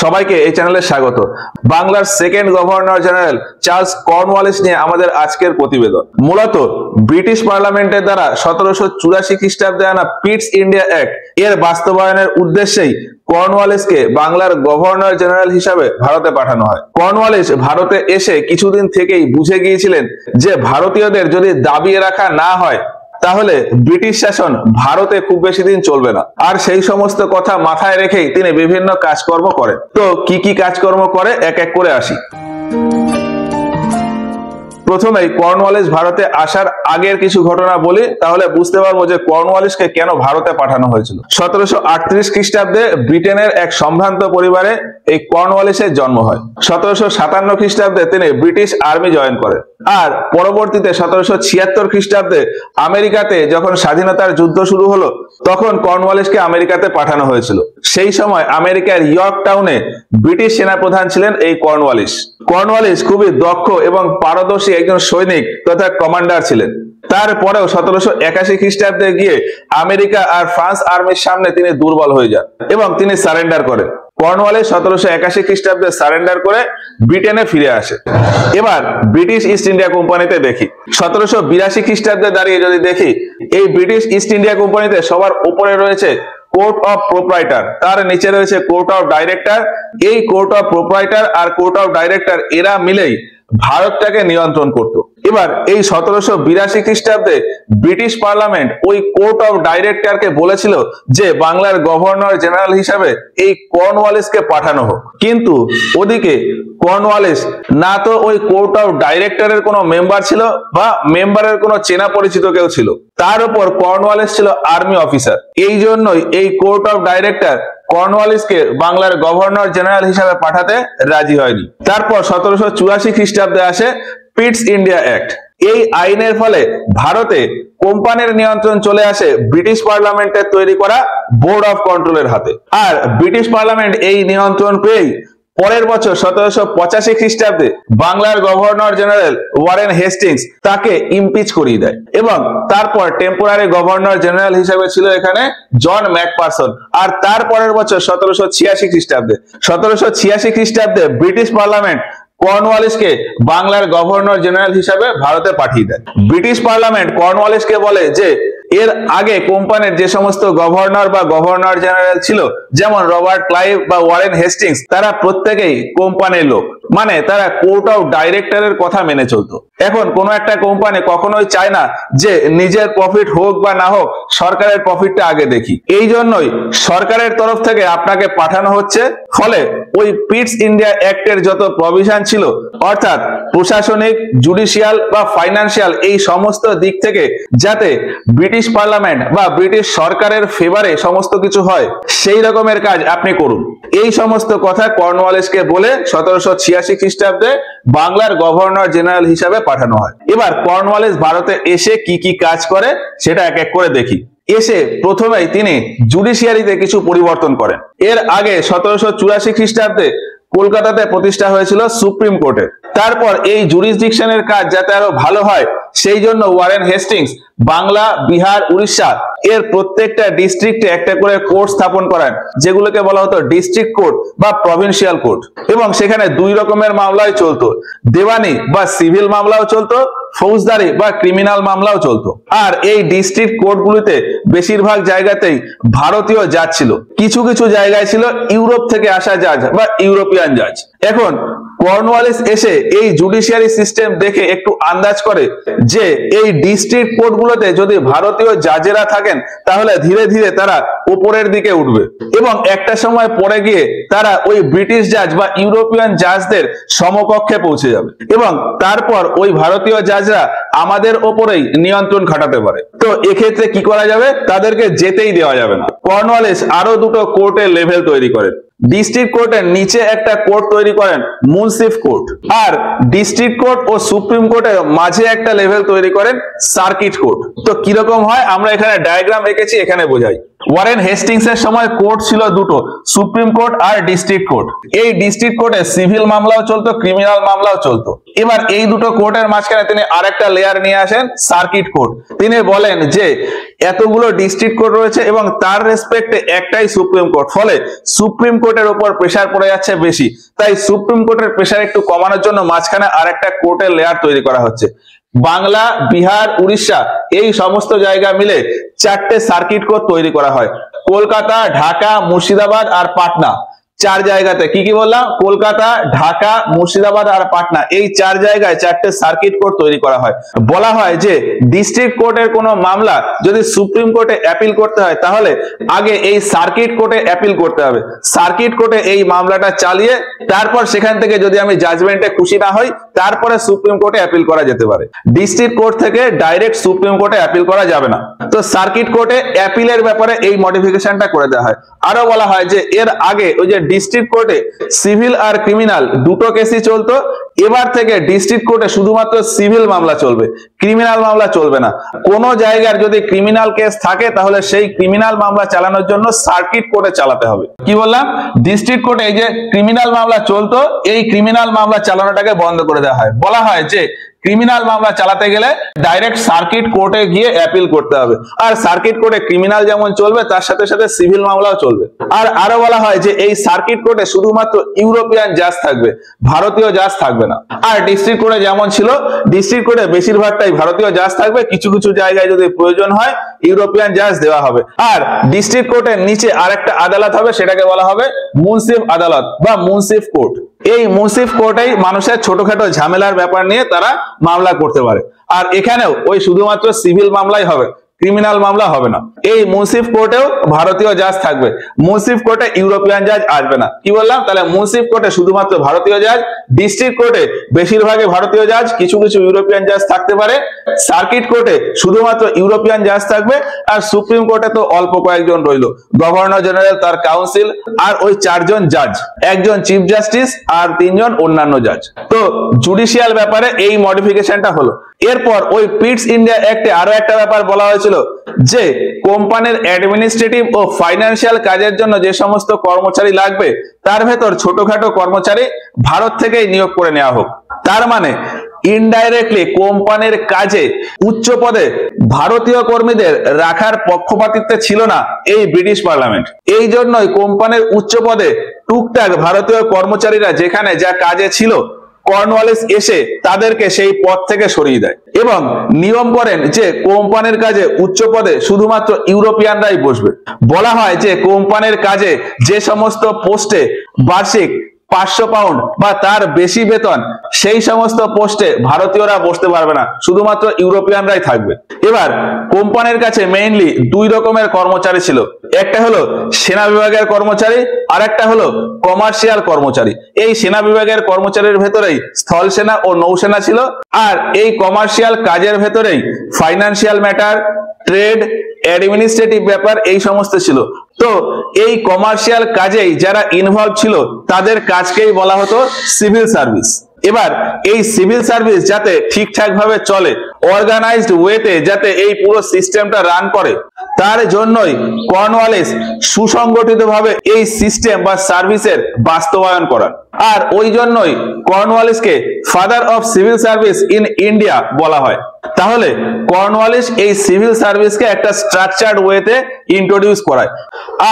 সবাইকে এই চ্যানেলে স্বাগত। বাংলার second governor general Charles Cornwallis নিয়ে আমাদের আজকের প্রতিবেদন। মূলত ব্রিটিশ পার্লামেন্টের দ্বারা 1784 খ্রিস্টাব্দে আনা পিটস ইন্ডিয়া অ্যাক্ট এর বাস্তবায়নের উদ্দেশ্যেই কর্নওয়ালিসকে বাংলার গভর্নর জেনারেল হিসাবে ভারতে পাঠানো হয়। কর্নওয়ালিস ভারতে এসে কিছুদিন থেকেই বুঝে গিয়েছিলেন যে ভারতীয়দের যদি দাবিয়ে রাখা না হয় তাহলে ব্রিটিশ শাসন ভারতে খুব বেশি দিন চলবে না। আর সেই সমস্ত কথা মাথায় রেখেই তিনি বিভিন্ন কাজকর্ম করেন। তো কি কি কাজকর্ম করে এক এক করে আসি। প্রথমেই কর্নওয়ালিস ভারতে আসার আগের কিছু ঘটনা বলি, তাহলে বুঝতে পারবো যে কর্নওয়ালিসকে কেন ভারতে পাঠানো হয়েছিল। 1738 খ্রিস্টাব্দে ব্রিটেনের এক সম্ভ্রান্ত পরিবারে এই কর্নওয়ালিসের জন্ম হয়। 1757 খ্রিস্টাব্দে তিনি ব্রিটিশ আর্মি জয়েন করেন। আর পরবর্তীতে 1776 খ্রিস্টাব্দে আমেরিকাতে যখন স্বাধীনতার যুদ্ধ শুরু হলো তখন কর্নওয়ালিসকে আমেরিকাতে পাঠানো হয়েছিল। সেই সময় আমেরিকার ইয়র্ক টাউনে ব্রিটিশ সেনাপ্রধান ছিলেন এই কর্নওয়ালিস। কর্নওয়ালিস খুবই দক্ষ এবং পারদর্শী একজন সৈনিক তথা কমান্ডার ছিলেন। তারপরেও 1781 খ্রিস্টাব্দে গিয়ে আমেরিকা আর ফ্রান্স আর্মির সামনে তিনি দুর্বল হয়ে যান এবং তিনি সারেন্ডার করেন। কর্নওয়ালিস 1781 খ্রিস্টাব্দে সারেন্ডার করে ব্রিটেনে ফিরে আসে। এবার ব্রিটিশ ইস্ট ইন্ডিয়া কোম্পানিতে দেখি। 1782 খ্রিস্টাব্দে দাঁড়িয়ে যদি দেখি, এই ব্রিটিশ ইস্ট ইন্ডিয়া কোম্পানিতে সবার উপরে রয়েছে কোর্ট অফ প্রোপ্রাইটার, তার নিচে রয়েছে কোর্ট অফ ডাইরেক্টর। এই কোর্ট অফ প্রোপ্রাইটার আর কোর্ট অফ ডাইরেক্টর এরা মিলেই ভারতটাকে নিয়ন্ত্রণ করত। এবার এই 1782 খ্রিস্টাব্দে ব্রিটিশ পার্লামেন্ট ওই কোর্ট অফ ডাইরেক্টরকে বলেছিল যে বাংলার গভর্নর জেনারেল হিসাবে এই কর্নওয়ালিসকে পাঠানো হোক। কিন্তু ওদিকে কর্নওয়ালিস না তো ওই কোর্ট অফ ডাইরেক্টরের কোনো মেম্বার ছিল বা মেম্বারের কোনো চেনা পরিচিত কেউ ছিল, তার উপর কর্নওয়ালিস ছিল আর্মি অফিসার। এই জন্যই এই কোর্ট অফ ডাইরেক্টর কর্নওয়ালিসকে বাংলার গভর্নর জেনারেল হিসাবে পাঠাতে রাজি হয়নি। তারপর 1784 খ্রিস্টাব্দে আসে পিটস ইন্ডিয়া অ্যাক্ট। এই আইনের ফলে ভারতে কোম্পানির নিয়ন্ত্রণ চলে আসে ব্রিটিশ পার্লামেন্টের তৈরি করা বোর্ড অফ কন্ট্রোলের হাতে। আর ব্রিটিশ পার্লামেন্ট এই নিয়ন্ত্রণ পেয়েই পরের বছর 1785 খ্রিস্টাব্দে বাংলার গভর্নর জেনারেল ওয়ারেন হেস্টিংস তাকে ইমপিচ করিয়ে দেয় এবং তারপর টেম্পোরারি গভর্নর জেনারেল হিসেবে ছিল এখানে জন ম্যাকপারসন। আর তার পরের বছর 1786 খ্রিস্টাব্দে 1786 খ্রিস্টাব্দে ব্রিটিশ পার্লামেন্ট কর্নওয়ালিসকে বাংলার গভর্নর জেনারেল হিসাবে ভারতে পাঠিয়ে দেয়। ব্রিটিশ পার্লামেন্ট কর্নওয়ালিসকে বলে যে এর আগে কোম্পানির যে সমস্ত গভর্নর বা গভর্নর জেনারেল ছিল, যেমন রবার্ট ক্লাইভ বা ওয়ারেন হেস্টিংস, তারা প্রত্যেকেই কোম্পানির লোক, মানে তারা কোর্ট অফ ডাইরেক্টরের কথা মেনে চলতো। এখন কোন একটা কোম্পানি কখনোই চায় না যে নিজের প্রফিট হোক বা না হোক, সরকারের প্রফিটটা আগে দেখি। এই জন্যই সরকারের তরফ থেকে আপনাকে পাঠানো হচ্ছে। ফলে ওই পিটস ইন্ডিয়া অ্যাক্টের যত প্রভিশন ছিল, অর্থাৎ প্রশাসনিক, জুডিশিয়াল বা ফাইন্যান্সিয়াল এই সমস্ত দিক থেকে যাতে ব্রিটিশ পার্লামেন্ট বা ব্রিটিশ সরকারের ফেভারে সমস্ত কিছু হয়, সেই রকমের কাজ আপনি করুন। এই সমস্ত কথা কর্নওয়ালিসকে বলে 1786 খ্রিস্টাব্দে বাংলার গভর্নর জেনারেল হিসাবে পাঠানো হয়। এবার কর্নওয়ালিস ভারতে এসে কি কি কাজ করে সেটা এক এক করে দেখি। এসে প্রথমেই তিনি জুডিশিয়ারিতে কিছু পরিবর্তন করেন। এর আগে 1784 খ্রিস্টাব্দে কলকাতাতে প্রতিষ্ঠা হয়েছিল সুপ্রিম কোর্টের। তারপর এই জুরিসডিকশনের কাজ যাতে আরো ভালো হয় সেই জন্য ওয়ারেন হেস্টিংস বাংলা, বিহার, উড়িষ্যা এর প্রত্যেকটা ডিস্ট্রিক্টে একটা করে কোর্ট স্থাপন করেন, যেগুলোকে বলা হতো ডিস্ট্রিক্ট কোর্ট বা প্রভিন্সিয়াল কোর্ট। এবং সেখানে দুই রকমের মামলাই চলতো, দেওয়ানি বা সিভিল মামলাও চলতো, ফৌজদারি বা ক্রিমিনাল মামলাও চলতো। আর এই ডিস্ট্রিক্ট কোর্টগুলিতে বেশিরভাগ জায়গাতেই ভারতীয় জাজ ছিল, কিছু কিছু জায়গায় ছিল ইউরোপ থেকে আসা জাজ বা ইউরোপিয়ান জাজ। এখন কর্নওয়ালিস এসে এই জুডিশিয়ারি সিস্টেম দেখে একটু আন্দাজ করে যে এই ডিস্ট্রিক্ট কোর্টগুলোতে যদি ভারতীয় জাজেরা থাকেন তাহলে ধীরে ধীরে তারা উপরের দিকে উঠবে এবং একটা সময় পরে গিয়ে তারা ওই ব্রিটিশ জাজ বা ইউরোপিয়ান জাজদের সমকক্ষে পৌঁছে যাবে এবং তারপর ওই ভারতীয় জাজরা আমাদের ওপরেই নিয়ন্ত্রণ খাটাতে পারে। তো এক্ষেত্রে কি করা যাবে, তাদেরকে যেতেই দেওয়া যাবে না। কর্নওয়ালিস আরো দুটো কোর্টের লেভেল তৈরি করেন। ডিস্ট্রিক্ট কোর্টের নিচে একটা কোর্ট তৈরি করেন মুন্সিফ কোর্ট, আর ডিস্ট্রিক্ট কোর্ট ও সুপ্রিম কোর্টের মাঝে একটা লেভেল তৈরি করেন সার্কিট কোর্ট। তো কিরকম হয় আমরা এখানে ডায়াগ্রাম এঁকেছি, এখানে বোঝাই। ওয়ারেন হেস্টিংস এর সময় কোর্ট ছিল দুটো, সুপ্রিম কোর্ট আর ডিস্ট্রিক্ট কোর্ট। এই ডিস্ট্রিক্ট কোর্টে সিভিল মামলাও চলতো, ক্রিমিনাল মামলাও চলতো। এবার এই দুটো কোর্টের মাঝখানে তিনি আরেকটা লেয়ার নিয়ে আসেন, সার্কিট কোর্ট। তিনি বলেন যে এতগুলো ডিস্ট্রিক্ট কোর্ট রয়েছে এবং তার রেসপেক্টে একটাই সুপ্রিম কোর্ট, ফলে সুপ্রিম কোর্টের উপর প্রেসার পড়ে যাচ্ছে বেশি, তাই সুপ্রিম কোর্টের প্রেসার একটু কমানোর জন্য মাঝখানে আরেকটা কোর্টের লেয়ার তৈরি করা হচ্ছে। বাংলা, বিহার, উড়িষ্যা এই সমস্ত জায়গা মিলে 4টে সার্কিট কোর্ট তৈরি করা হয়। কলকাতা, ঢাকা, মুর্শিদাবাদ আর পাটনা, 4 জায়গাতে কি কি বললাম, কলকাতা, ঢাকা, মুর্শিদাবাদ আর পাটনা, এই 4 জায়গায় 4টে সার্কিট কোর্ট তৈরি করা হয়। বলা হয় যে ডিস্ট্রিক্ট কোর্টের কোনো মামলা যদি সুপ্রিম কোর্টে অ্যাপিল করতে হয় তাহলে আগে এই সার্কিট কোর্টে অ্যাপিল করতে হবে। সার্কিট কোর্টে এই মামলাটা চালিয়ে তারপর সেখান থেকে যদি আমি জাজমেন্টে খুশি না হই তারপরে সুপ্রিম কোর্টে অ্যাপিল করা যেতে পারে। ডিস্ট্রিক্ট কোর্ট থেকে ডাইরেক্ট সুপ্রিম কোর্টে অ্যাপিল করা যাবে না। তো সার্কিট কোর্টে অ্যাপিলের ব্যাপারে এই মডিফিকেশনটা করে দেওয়া হয়। আরো বলা হয় যে এর আগে ওই যে ডিস্ট্রিক্ট কোর্টে সিভিল আর ক্রিমিনাল দুটো কেসই চলতো, এবার থেকে ডিস্ট্রিক্ট কোর্টে শুধুমাত্র সিভিল মামলা চলবে, ক্রিমিনাল মামলা চলবে না। কোন জায়গার যদি ক্রিমিনাল কেস থাকে তাহলে সেই ক্রিমিনাল মামলা চালানোর জন্য সার্কিট কোর্টে চালাতে হবে। কি বললাম, ডিস্ট্রিক্ট কোর্টে এই যে ক্রিমিনাল মামলা চলতো, এই ক্রিমিনাল মামলা চালানোটাকে বন্ধ করে দেওয়া হয়। বলা হয় যে ক্রিমিনাল মামলা চালাতে গেলে ডাইরেক্ট সার্কিট কোর্টে গিয়ে অ্যাপিল করতে হবে, আর সার্কিট কোর্টে ক্রিমিনাল যেমন চলবে তার সাথে সাথে সিভিল মামলাও চলবে। আর আরো বলা হয় যে এই সার্কিট কোর্টে শুধুমাত্র ইউরোপিয়ান জাজ থাকবে, ভারতীয় জাজ থাকবে না। আর ডিস্ট্রিক্ট কোর্টে যেমন ছিল, ডিস্ট্রিক্ট কোর্টে বেশিরভাগটাই ভারতীয় জাজ থাকবে, কিছু কিছু জায়গায় যদি প্রয়োজন হয় ইউরোপিয়ান জাজ দেওয়া হবে। আর ডিস্ট্রিক্ট কোর্টের নিচে আরেকটা আদালত হবে, সেটাকে বলা হবে মুনসিফ আদালত বা মুনসিফ কোর্ট। এই মুনসিফ কোর্টেই মানুষের ছোটখাটো ঝামেলার ব্যাপার নিয়ে তারা মামলা করতে পারে। আর এখানেও ওই শুধুমাত্র সিভিল মামলাই হবে, ক্রিমিনাল মামলা হবে না। এই মুনসিফ কোর্টেও ভারতীয় জাজ থাকবে, মুনসিফ কোর্টে ইউরোপিয়ান জাজ আসবে না। কি বললাম, তাহলে মুনসিফ কোর্টে শুধুমাত্র ভারতীয় জাজ, ডিস্ট্রিক্ট কোর্টে বেশিরভাগই ভারতীয় জাজ, কিছু কিছু ইউরোপিয়ান জাজ থাকতে পারে, সার্কিট কোর্টে শুধুমাত্র ইউরোপিয়ান জাজ থাকবে, আর সুপ্রিম কোর্টে তো অল্প কয়েকজন রইল, গভর্নর জেনারেল, তার কাউন্সিল আর ওই 4 জন জাজ, একজন চিফ জাস্টিস আর 3 জন অন্যান্য জাজ। তো জুডিশিয়াল ব্যাপারে এই মডিফিকেশনটা হলো। এরপর ওই পিটস ইন্ডিয়া অ্যাক্টে আরো একটা ব্যাপার বলা হয়েছিল যে কোম্পানির অ্যাডমিনিস্ট্রেটিভ ও ফাইন্যান্সিয়াল কাজের জন্য যে সমস্ত কর্মচারী লাগবে তার ভেতর ছোটখাটো কর্মচারী ভারত থেকেই নিয়োগ করে নেওয়া হোক। তার মানে ইনডাইরেক্টলি কোম্পানির কাজে উচ্চ পদে ভারতীয় কর্মীদের রাখার পক্ষপাতিত্ব ছিল না এই ব্রিটিশ পার্লামেন্ট। এই জন্যই কোম্পানির উচ্চ পদে টুকটাক ভারতীয় কর্মচারীরা যেখানে যা কাজে ছিল, কর্নওয়ালিস এসে তাদেরকে সেই পদ থেকে সরিয়ে দেয় এবং নিয়ম করেন যে কোম্পানির কাজে উচ্চ পদে শুধুমাত্র ইউরোপিয়ানরাই বসবে। বলা হয় যে কোম্পানির কাজে যে সমস্ত পোস্টে বার্ষিক 500 পাউন্ড বা তার বেশি বেতন, সেই সমস্ত পোস্টে ভারতীয়রা বসতে পারবে না, শুধুমাত্র ইউরোপিয়ানরাই থাকবে। এবার কোম্পানির কাছে মেইনলি 2 রকমের কর্মচারী ছিল, একটা হলো সেনা বিভাগের কর্মচারী আর একটা হলো কমার্শিয়াল কর্মচারী। এই সেনা বিভাগের কর্মচারীর ভেতরেই স্থল সেনা ও নৌসেনা ছিল, আর এই কমার্শিয়াল কাজের ভেতরেই ফাইন্যান্সিয়াল ম্যাটার, ট্রেড, অ্যাডমিনিস্ট্রেটিভ ব্যাপার এই সমস্ত ছিল। তো এই কমার্শিয়াল কাজেই যারা ইনভলভ ছিল তাদের কাজকেই বলা হতো সিভিল সার্ভিস। এবার এই সিভিল সার্ভিস যাতে ঠিকঠাক ভাবে চলে, অর্গানাইজড ওয়েতে যাতে এই পুরো সিস্টেমটা রান করে, তার জন্যই কর্নওয়ালিস সুসংগঠিত ভাবে এই সিস্টেম বা সার্ভিসের বাস্তবায়ন করার। আর ওই জন্যই কর্নওয়ালিসকে father of civil service in India বলা হয়। তাহলে কর্নওয়ালিস এই সিভিল সার্ভিসকে একটা স্ট্রাকচার্ড ওয়েতে ইন্ট্রোডিউস করায়,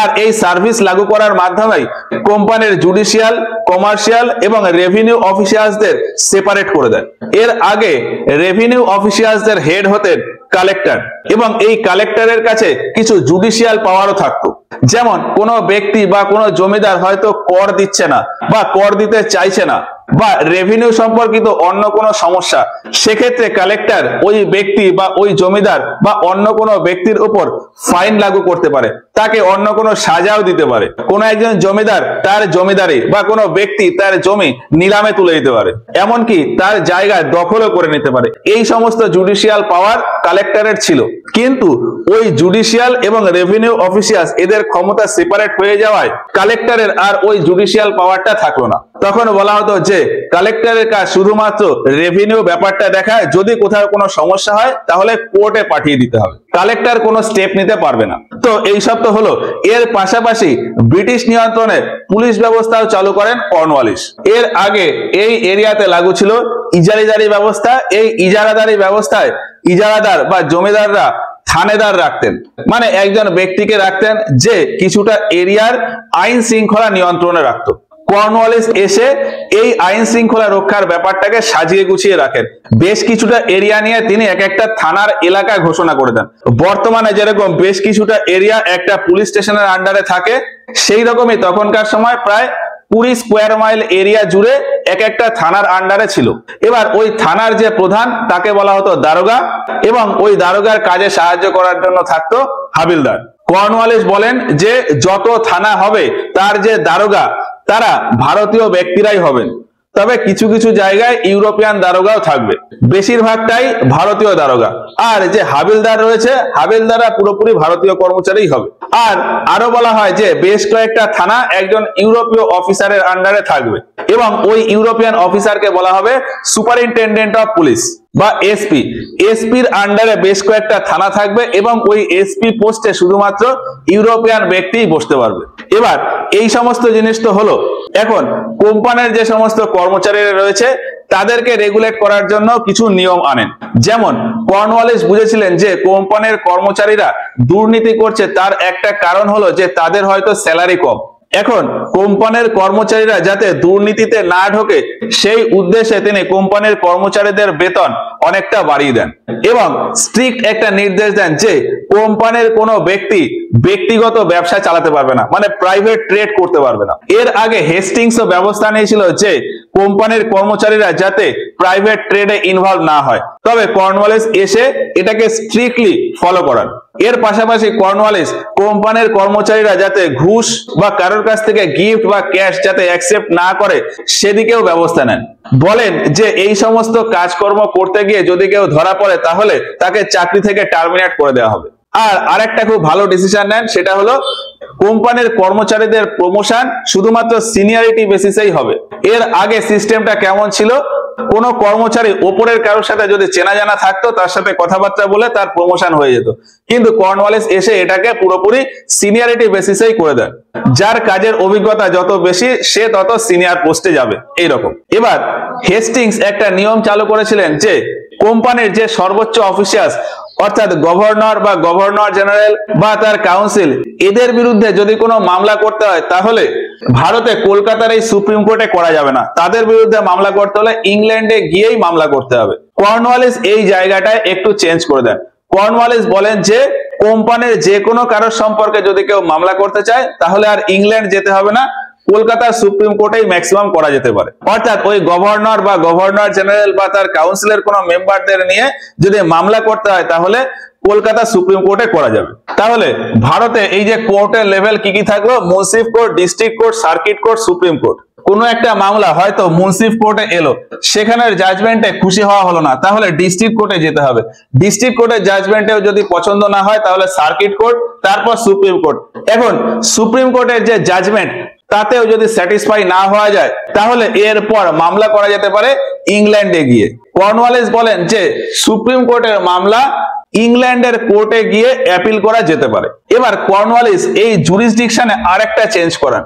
আর এই সার্ভিস লাগু করার মাধ্যমে কোম্পানির জুডিশিয়াল, কমার্শিয়াল এবং রেভিনিউ অফিসিয়ালসদের সেপারেট করে দেয়। এর আগে রেভিনিউ অফিসিয়ালসদের হেড হতেন কালেক্টর, এবং এই কালেক্টরের কাছে কিছু জুডিশিয়াল পাওয়ারও থাকতো। যেমন কোনো ব্যক্তি বা কোনো জমিদার হয়তো কর দিচ্ছে না বা কর দিতে চাইছে না, বা রেভিনিউ সম্পর্কিত অন্য কোনো সমস্যা, সেক্ষেত্রে কালেক্টর ওই ব্যক্তি বা ওই জমিদার বা অন্য কোনো ব্যক্তির উপর ফাইন লাগু করতে পারে, তাকে অন্য কোনো সাজাও দিতে পারে। কোনো একজন জমিদার তার জমিদারি বা কোনো ব্যক্তি তার জমি নিলামে তুলে দিতে পারে, এমনকি তার জায়গা দখলও করে নিতে পারে। এই সমস্ত জুডিশিয়াল পাওয়ার কালেক্টরের ছিল। কিন্তু ওই জুডিশিয়াল এবং রেভিনিউ অফিসিয়ালস এদের ক্ষমতা সেপারেট হয়ে যাওয়ায় কালেক্টরের আর ওই জুডিশিয়াল পাওয়ারটা থাকলো না। তখন বলা হতো যে যে কালেক্টরের কাজ শুধুমাত্র রেভিনিউ ব্যাপারটা দেখায়, যদি কোথাও কোনো সমস্যা হয় তাহলে কোর্টে পাঠিয়ে দিতে হবে, কালেক্টর কোনো স্টেপ নিতে পারবে না। তো এই সব তো হলো। এর পাশাপাশি ব্রিটিশ নিয়ন্ত্রণে পুলিশ ব্যবস্থাও চালু করেন কর্নওয়ালিস। এর আগে এই এরিয়াতে লাগু ছিল ইজারাদারি ব্যবস্থা। এই ইজারাদারি ব্যবস্থায় ইজারাদার বা জমিদাররা থানেদার রাখতেন, মানে একজন ব্যক্তিকে রাখতেন যে কিছুটা এরিয়ার আইন শৃঙ্খলা নিয়ন্ত্রণে রাখতো। কর্নওয়ালিস এসে এই আইন শৃঙ্খলা রক্ষার ব্যাপারটাকে সাজিয়ে গুছিয়ে রাখেন। বেশ কিছুটা এরিয়া নিয়ে তিনি এক একটা থানার এলাকা ঘোষণা করে দেন। বর্তমানে যেরকম বেশ কিছুটা এরিয়া একটা পুলিশ স্টেশনের আন্ডারে থাকে, সেই রকমই তখনকার সময় প্রায় 20 স্কোয়ার মাইল এরিয়া জুড়ে এক একটা থানার আন্ডারে ছিল। এবার ওই থানার যে প্রধান তাকে বলা হতো দারোগা, এবং ওই দারোগার কাজে সাহায্য করার জন্য থাকতো হাবিলদার। কর্নওয়ালিস বলেন যে যত থানা হবে তার যে দারোগা তারা ভারতীয় ব্যক্তিরাই হবেন, তবে কিছু কিছু জায়গায় ইউরোপিয়ান দারোগাও থাকবে, বেশিরভাগটাই ভারতীয় দারোগা। আর যে হাবিলদার রয়েছে, হাবিলদাররা পুরোপুরি ভারতীয় কর্মচারী হবে। আর আরো বলা হয় যে বেশ কয়েকটা থানা একজন ইউরোপীয় অফিসারের আন্ডারে থাকবে, এবং ওই ইউরোপিয়ান অফিসারকে বলা হবে সুপারিনটেন্ডেন্ট অফ পুলিশ বা এসপি। এসপির আন্ডারে বেশ কয়েকটা থানা থাকবে, এবং ওই এসপি পোস্টে শুধুমাত্র ইউরোপিয়ান ব্যক্তিই বসতে পারবে। এবার এই সমস্ত জিনিস তো হলো। এখন কোম্পানির যে সমস্ত কর্মচারীরা রয়েছে তাদেরকে রেগুলেট করার জন্য কিছু নিয়ম আনেন। যেমন কর্নওয়ালিস বুঝেছিলেন যে কোম্পানির কর্মচারীরা দুর্নীতি করছে, তার একটা কারণ হলো যে তাদের হয়তো স্যালারি কম। এখন কোম্পানির কর্মচারীরা যাতে দুর্নীতিতে না ঢোকে সেই উদ্দেশ্যে তিনি কোম্পানির কর্মচারীদের বেতন অনেকটা বাড়িয়ে দেন, এবং স্ট্রিক্ট একটা নির্দেশ দেন যে কোম্পানির কোনো ব্যক্তি ব্যক্তিগত ব্যবসা চালাতে পারবে না, মানে প্রাইভেট ট্রেড করতে পারবে না। এর আগে হেস্টিংসও ব্যবস্থা নিয়েছিল যে কোম্পানির কর্মচারীরা যাতে প্রাইভেট ট্রেডে ইনভলভ না হয়, তবে কর্নওয়ালিস এসে এটাকে স্ট্রিক্টলি ফলো করান। এর পাশাপাশি কর্নওয়ালিস কোম্পানির কর্মচারীরা যাতে ঘুষ বা কারোর কাছ থেকে গিফট বা ক্যাশ যাতে অ্যাকসেপ্ট না করে সেদিকেও ব্যবস্থা নেন। বলেন যে এই সমস্ত কাজকর্ম করতে গিয়ে যদি কেউ ধরা পড়ে তাহলে তাকে চাকরি থেকে টার্মিনেট করে দেওয়া হবে। আর আরেকটা খুব ভালো ডিসিশন নেন, সেটা হলো কোম্পানির কর্মচারীদের প্রমোশন শুধুমাত্র সিনিয়রিটি বেসিসেই হবে। এর আগে সিস্টেমটা কেমন ছিল, কোন কর্মচারী ওপরের কারোর সাথে যদি চেনা জানা থাকতো তার সাথে কথাবার্তা বলে তার প্রমোশন হয়ে যেত, কিন্তু কর্নওয়ালিস এসে এটাকে পুরোপুরি সিনিয়রিটি বেসিসেই করে দেন। যার কাজের অভিজ্ঞতা যত বেশি সে তত সিনিয়র পোস্টে যাবে, এইরকম। এবার হেস্টিংস একটা নিয়ম চালু করেছিলেন যে কোম্পানির যে সর্বোচ্চ অফিসার্স অর্থাৎ গভর্নর বা গভর্নর জেনারেল বা তার কাউন্সিল, এদের বিরুদ্ধে যদি কোনো মামলা করতে হয় তাহলে ভারতে কলকাতার এই সুপ্রিম কোর্টে করা যাবে না, তাদের বিরুদ্ধে মামলা করতে হলে ইংল্যান্ডে গিয়েই মামলা করতে হবে। কর্নওয়ালিস এই জায়গাটায় একটু চেঞ্জ করে দেন। কর্নওয়ালিস বলেন যে কোম্পানির যে কোনো কারোর সম্পর্কে যদি কেউ মামলা করতে চায় তাহলে আর ইংল্যান্ড যেতে হবে না, কলকাতার সুপ্রিম কোর্টেই ম্যাক্সিমাম করা যেতে পারে। অর্থাৎ ওই গভর্নর বা গভর্নর জেনারেল বা তার কাউন্সিলের কোনো মেম্বারদের নিয়ে যদি মামলা করতে হয় তাহলে কলকাতা সুপ্রিম কোর্টে করা যাবে। তাহলে ভারতে এই যে কোর্টের লেভেল কি কি থাকলো, munsif court, district court, circuit court, supreme court. কোনো একটা মামলা হয়তো মুন্সিফ কোর্টে এলো, সেখানের জাজমেন্টে খুশি হওয়া হলো না, তাহলে ডিস্ট্রিক্ট কোর্টে যেতে হবে। ডিস্ট্রিক্ট কোর্টের জাজমেন্টেও যদি পছন্দ না হয় তাহলে সার্কিট কোর্ট, তারপর সুপ্রিম কোর্ট। এখন সুপ্রিম কোর্টের যে জাজমেন্ট তাতেও যদি স্যাটিসফাই না হওয়া যায় তাহলে এরপর মামলা করা যেতে পারে ইংল্যান্ডে গিয়ে। কর্নওয়ালিস বলেন যে সুপ্রিম কোর্টের মামলা ইংল্যান্ডের কোর্টে গিয়ে অ্যাপিল করা যেতে পারে। এবার কর্নওয়ালিস এই জুরিসডিকশনে আরেকটা চেঞ্জ করেন।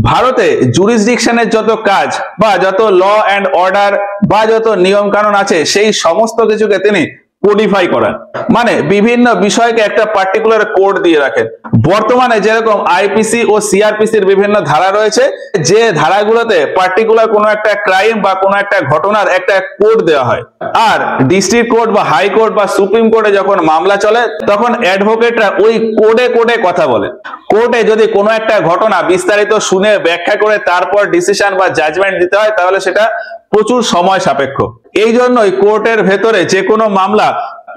ভারতে জুরিসডিকশনের যত কাজ বা যত ল অ্যান্ড অর্ডার বা যত নিয়ম কানুন আছে সেই সমস্ত কিছুকে তিনি কোডিফাই করেন, মানে বিভিন্ন বিষয়কে একটা পার্টিকুলার কোড দিয়ে রাখেন। বর্তমানে যেরকম আইপিসি ও সিআরপিসির বিভিন্ন ধারা রয়েছে, যে ধারাগুলোতে পার্টিকুলার কোনো একটা ক্রাইম বা কোনো একটা ঘটনার একটা কোড দেওয়া হয়। আর ডিস্ট্রিক্ট কোর্ট বা হাইকোর্ট বা সুপ্রিম কোর্টে যখন মামলা চলে তখন অ্যাডভোকেটরা ওই কোডে কোডে কথা বলে। কোর্টে যদি কোনো একটা ঘটনা বিস্তারিত শুনে ব্যাখ্যা করে তারপর ডিসিশন বা জাজমেন্ট দিতে হয় তাহলে সেটা প্রচুর সময় সাপেক্ষ। এই জন্যই কোর্টের ভেতরে যে কোনো মামলা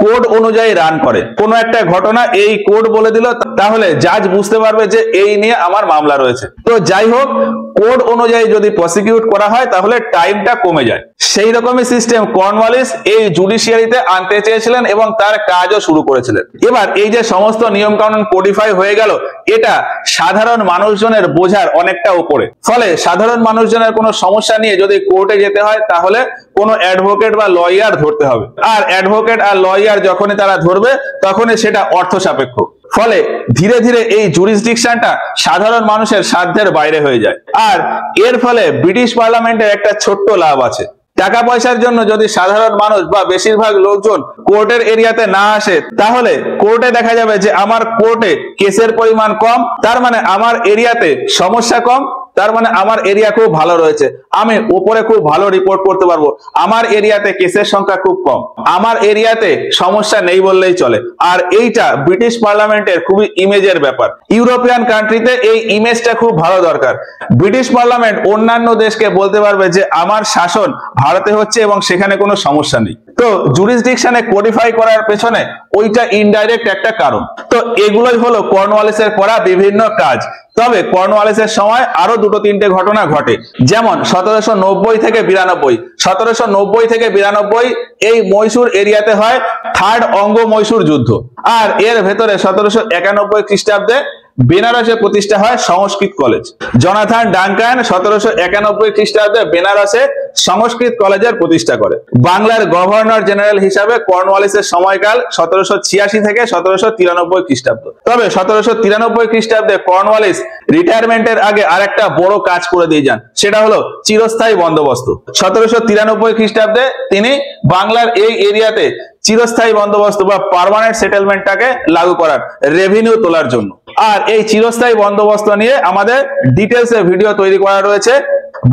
কোড অনুযায়ী রান করে। কোনো একটা ঘটনা এই কোড বলে দিল, তাহলে জাজ বুঝতে পারবে যে এই নিয়ে আমার মামলা রয়েছে। তো যাই হোক, কোড অনুযায়ী যদি প্রসিকিউট করা হয় তাহলে টাইমটা কমে যায়। সেই রকমই সিস্টেম কর্নওয়ালিস এই জুডিশিয়ারিতে আনতে চেয়েছিলেন এবং তার কাজও শুরু করেছিলেন। এবার এই যে সমস্ত নিয়ম কানুন কোডিফাই হয়ে গেল, এটা সাধারণ মানুষজনের বোঝার অনেকটা উপরে। ফলে সাধারণ মানুষজনের কোনো সমস্যা নিয়ে যদি কোর্টে যেতে হয় তাহলে কোনো অ্যাডভোকেট বা লয়ার ধরতে হবে, আর অ্যাডভোকেট আর লয়ার যখনই তারা ধরবে তখনই সেটা অর্থ সাপেক্ষ। ফলে ধীরে ধীরে এই জুরিসডিকশনটা সাধারণ মানুষের সাধ্যের বাইরে হয়ে যায়। আর এর ফলে ব্রিটিশ পার্লামেন্টের একটা ছোট্ট লাভ আছে। টাকা পয়সার জন্য যদি সাধারণ মানুষ বা বেশিরভাগ লোকজন কোর্টের এরিয়াতে না আসে, তাহলে কোর্টে দেখা যাবে যে আমার কোর্টে কেসের পরিমাণ কম, তার মানে আমার এরিয়াতে সমস্যা কম, তার মানে আমার এরিয়া খুব ভালো রয়েছে, আমি উপরে খুব ভালো রিপোর্ট করতে পারবো, আমার এরিয়াতে কেসের সংখ্যা খুব কম, আমার এরিয়াতে সমস্যা নেই বললেই চলে। আর এইটা ব্রিটিশ পার্লামেন্টের খুবই ইমেজের ব্যাপার। ইউরোপিয়ান কান্ট্রিতে এই ইমেজটা খুব ভালো দরকার। ব্রিটিশ পার্লামেন্ট অন্যান্য দেশকে বলতে পারবে যে আমার শাসন ভারতে হচ্ছে এবং সেখানে কোনো সমস্যা নেই। তো জুরিসডিকশনে কোডিফাই করার পেছনে ওইটা ইনডাইরেক্ট একটা কারণ। তো এগুলোই হলো কর্নওয়ালিসের করা বিভিন্ন কাজ। তবে কর্নওয়ালিসের সময় আরো দুটো তিনটে ঘটনা ঘটে, যেমন 1790 থেকে 92। 1790 থেকে 92 এই মহীশূর এরিয়াতে হয় থার্ড অঙ্গ মহীশূর যুদ্ধ। আর এর ভেতরে 1791 খ্রিস্টাব্দে বেনারসে প্রতিষ্ঠা হয় সংস্কৃত কলেজ। জোনাথন ডানকান 1791 খ্রিস্টাব্দে বেনারসে সংস্কৃত কলেজের প্রতিষ্ঠা করে। বাংলার গভর্নর জেনারেল হিসাবে কর্নওয়ালিসের সময়কাল 1786 থেকে 1793 খ্রিস্টাব্দ। তবে 1793 খ্রিস্টাব্দে কর্নওয়ালিস রিটায়ারমেন্টের আগে আরেকটা বড় কাজ করে দিয়ে যান, সেটা হলো চিরস্থায়ী বন্দোবস্ত। 1793 খ্রিস্টাব্দে তিনি বাংলার এই এরিয়াতে চিরস্থায়ী বন্দোবস্ত বা পার্মানেন্ট সেটেলমেন্টটাকে লাগু করার, রেভিনিউ তোলার জন্য। আর এই চিরস্থায়ী বন্দোবস্ত নিয়ে আমাদের ডিটেলসে ভিডিও তৈরি করা রয়েছে,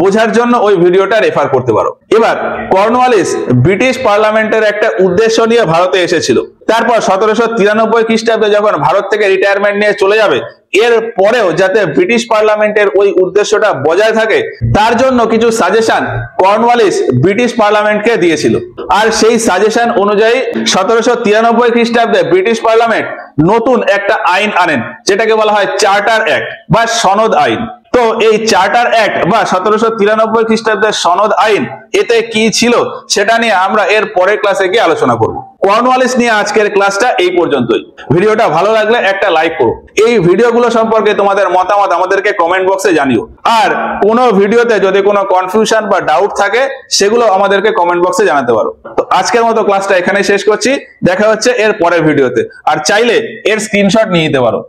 বোঝার জন্য ওই ভিডিওটা রেফার করতে পারো। এবার কর্নওয়ালিস ব্রিটিশ পার্লামেন্টের একটা উদ্দেশ্য নিয়ে ভারতে এসেছিল। তারপর 1793 খ্রিস্টাব্দে যখন ভারত থেকে রিটায়ারমেন্ট নিয়ে চলে যাবে, এর পরেও যাতে ব্রিটিশ পার্লামেন্টের ওই উদ্দেশ্যটা বজায় থাকে তার জন্য কিছু সাজেশন কর্নওয়ালিস ব্রিটিশ পার্লামেন্টকে দিয়েছিল। আর সেই সাজেশন অনুযায়ী 1793 খ্রিস্টাব্দে ব্রিটিশ পার্লামেন্ট নতুন একটা আইন আনেন, যেটাকে বলা হয় চার্টার অ্যাক্ট বা সনদ আইন। তো এই চার্টার অ্যাক্ট বা 1793 খ্রিস্টাব্দের সনদ আইন, এতে কি ছিল সেটা নিয়ে আমরা এর পরের ক্লাসে গিয়ে আলোচনা করব। কর্নওয়ালিস নিয়ে আজকের ক্লাসটা এই পর্যন্তই। ভিডিওটা ভালো লাগলে একটা লাইক করো। এই ভিডিওগুলো সম্পর্কে তোমাদের মতামত আমাদেরকে কমেন্ট বক্সে জানিও। আর কোনো ভিডিওতে যদি কোনো কনফিউশন বা ডাউট থাকে সেগুলো আমাদেরকে কমেন্ট বক্সে জানাতে পারো। তো আজকের মতো ক্লাসটা এখানেই শেষ করছি, দেখা হচ্ছে এর পরের ভিডিওতে। আর চাইলে এর স্ক্রিনশট নিয়ে নিতে পারো।